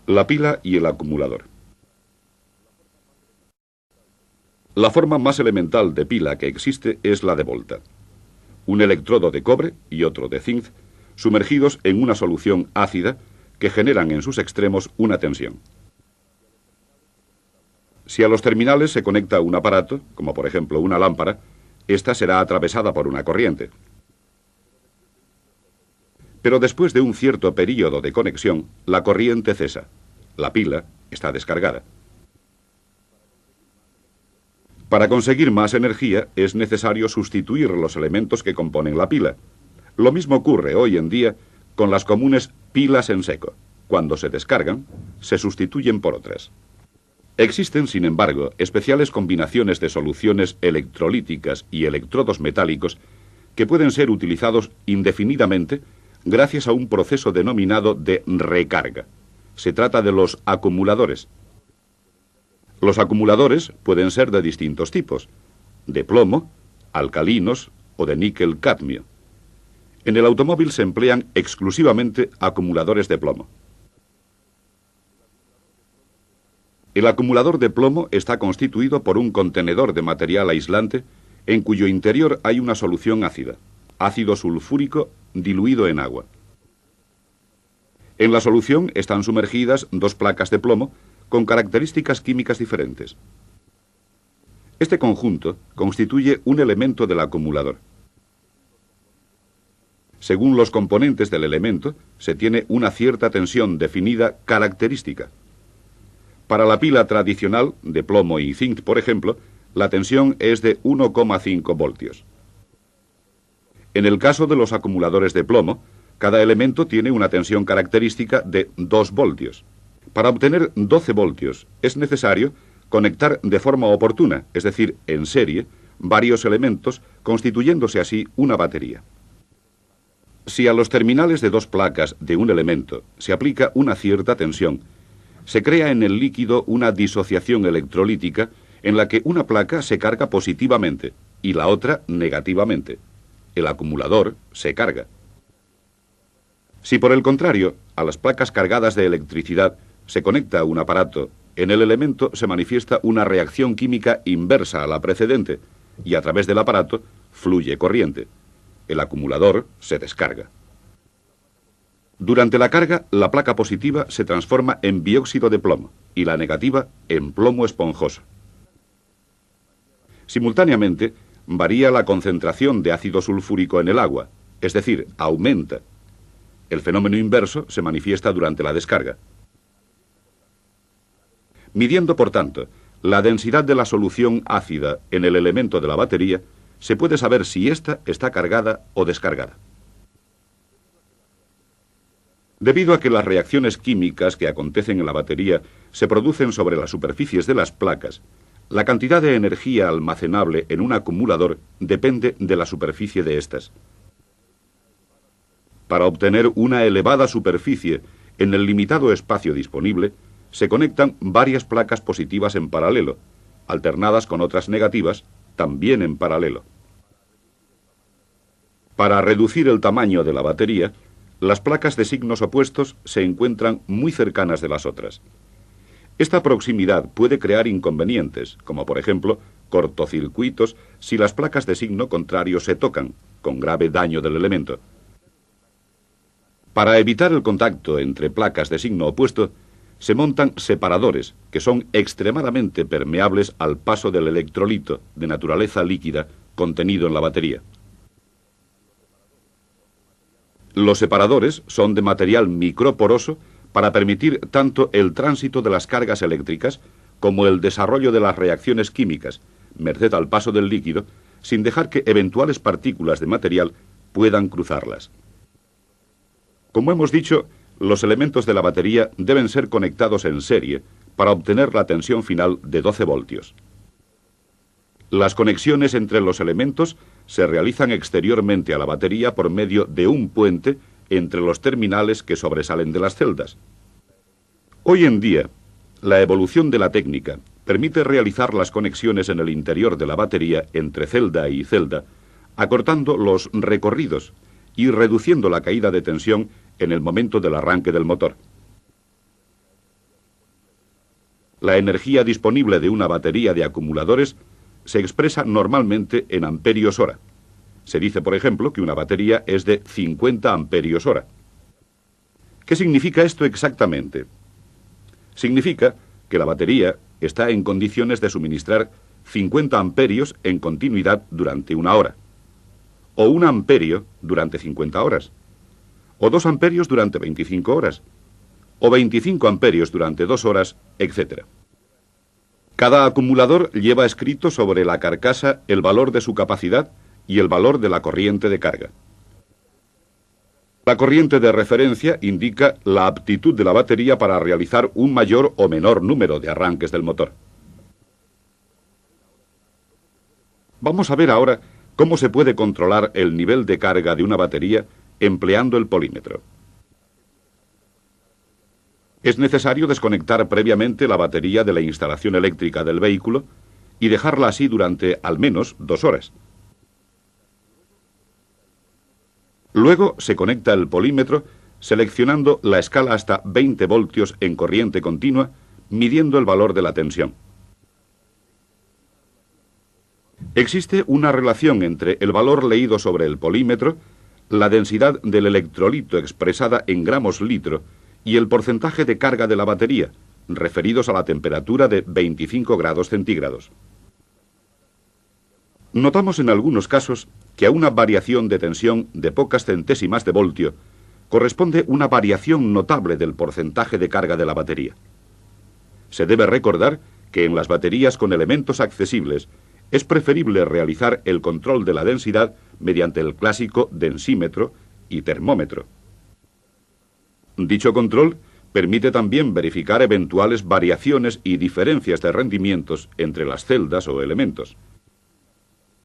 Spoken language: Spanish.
La pila y el acumulador. La forma más elemental de pila que existe es la de Volta. Un electrodo de cobre y otro de zinc sumergidos en una solución ácida que generan en sus extremos una tensión. Si a los terminales se conecta un aparato, como por ejemplo una lámpara, esta será atravesada por una corriente. Pero después de un cierto período de conexión, la corriente cesa. La pila está descargada. Para conseguir más energía es necesario sustituir los elementos que componen la pila. Lo mismo ocurre hoy en día con las comunes pilas en seco. Cuando se descargan, se sustituyen por otras. Existen, sin embargo, especiales combinaciones de soluciones electrolíticas y electrodos metálicos que pueden ser utilizados indefinidamente gracias a un proceso denominado de recarga. Se trata de los acumuladores. Los acumuladores pueden ser de distintos tipos, de plomo, alcalinos o de níquel-cadmio. En el automóvil se emplean exclusivamente acumuladores de plomo. El acumulador de plomo está constituido por un contenedor de material aislante en cuyo interior hay una solución ácida, ácido sulfúrico diluido en agua. En la solución están sumergidas dos placas de plomo con características químicas diferentes. Este conjunto constituye un elemento del acumulador. Según los componentes del elemento, se tiene una cierta tensión definida característica. Para la pila tradicional, de plomo y zinc, por ejemplo, la tensión es de 1,5 voltios. En el caso de los acumuladores de plomo, cada elemento tiene una tensión característica de 2 voltios. Para obtener 12 voltios es necesario conectar de forma oportuna, es decir, en serie, varios elementos, constituyéndose así una batería. Si a los terminales de dos placas de un elemento se aplica una cierta tensión, se crea en el líquido una disociación electrolítica en la que una placa se carga positivamente y la otra negativamente. El acumulador se carga. Si por el contrario, a las placas cargadas de electricidad se conecta un aparato, en el elemento se manifiesta una reacción química inversa a la precedente y a través del aparato fluye corriente. El acumulador se descarga. Durante la carga, la placa positiva se transforma en dióxido de plomo y la negativa en plomo esponjoso. Simultáneamente, varía la concentración de ácido sulfúrico en el agua, es decir, aumenta. El fenómeno inverso se manifiesta durante la descarga. Midiendo, por tanto, la densidad de la solución ácida en el elemento de la batería, se puede saber si ésta está cargada o descargada. Debido a que las reacciones químicas que acontecen en la batería se producen sobre las superficies de las placas, la cantidad de energía almacenable en un acumulador depende de la superficie de estas. Para obtener una elevada superficie en el limitado espacio disponible, se conectan varias placas positivas en paralelo, alternadas con otras negativas, también en paralelo. Para reducir el tamaño de la batería, las placas de signos opuestos se encuentran muy cercanas de las otras. Esta proximidad puede crear inconvenientes, como por ejemplo cortocircuitos si las placas de signo contrario se tocan, con grave daño del elemento. Para evitar el contacto entre placas de signo opuesto, se montan separadores que son extremadamente permeables al paso del electrolito de naturaleza líquida contenido en la batería. Los separadores son de material microporoso para permitir tanto el tránsito de las cargas eléctricas como el desarrollo de las reacciones químicas, merced al paso del líquido, sin dejar que eventuales partículas de material puedan cruzarlas. Como hemos dicho, los elementos de la batería deben ser conectados en serie para obtener la tensión final de 12 voltios. Las conexiones entre los elementos se realizan exteriormente a la batería por medio de un puente entre los terminales que sobresalen de las celdas. Hoy en día, la evolución de la técnica permite realizar las conexiones en el interior de la batería entre celda y celda, acortando los recorridos y reduciendo la caída de tensión en el momento del arranque del motor. la energía disponible de una batería de acumuladores se expresa normalmente en amperios hora. Se dice, por ejemplo, que una batería es de 50 amperios hora. ¿Qué significa esto exactamente? Significa que la batería está en condiciones de suministrar 50 amperios en continuidad durante una hora, o 1 amperio durante 50 horas, o 2 amperios durante 25 horas, o 25 amperios durante 2 horas, etc. Cada acumulador lleva escrito sobre la carcasa el valor de su capacidad y el valor de la corriente de carga. La corriente de referencia indica la aptitud de la batería para realizar un mayor o menor número de arranques del motor. Vamos a ver ahora cómo se puede controlar el nivel de carga de una batería empleando el polímetro. Es necesario desconectar previamente la batería de la instalación eléctrica del vehículo y dejarla así durante al menos 2 horas. Luego se conecta el polímetro seleccionando la escala hasta 20 voltios en corriente continua, midiendo el valor de la tensión. Existe una relación entre el valor leído sobre el polímetro, la densidad del electrolito expresada en gramos litro y el porcentaje de carga de la batería, referidos a la temperatura de 25 grados centígrados. Notamos en algunos casos que a una variación de tensión de pocas centésimas de voltio corresponde una variación notable del porcentaje de carga de la batería. Se debe recordar que en las baterías con elementos accesibles es preferible realizar el control de la densidad mediante el clásico densímetro y termómetro. Dicho control permite también verificar eventuales variaciones y diferencias de rendimientos entre las celdas o elementos.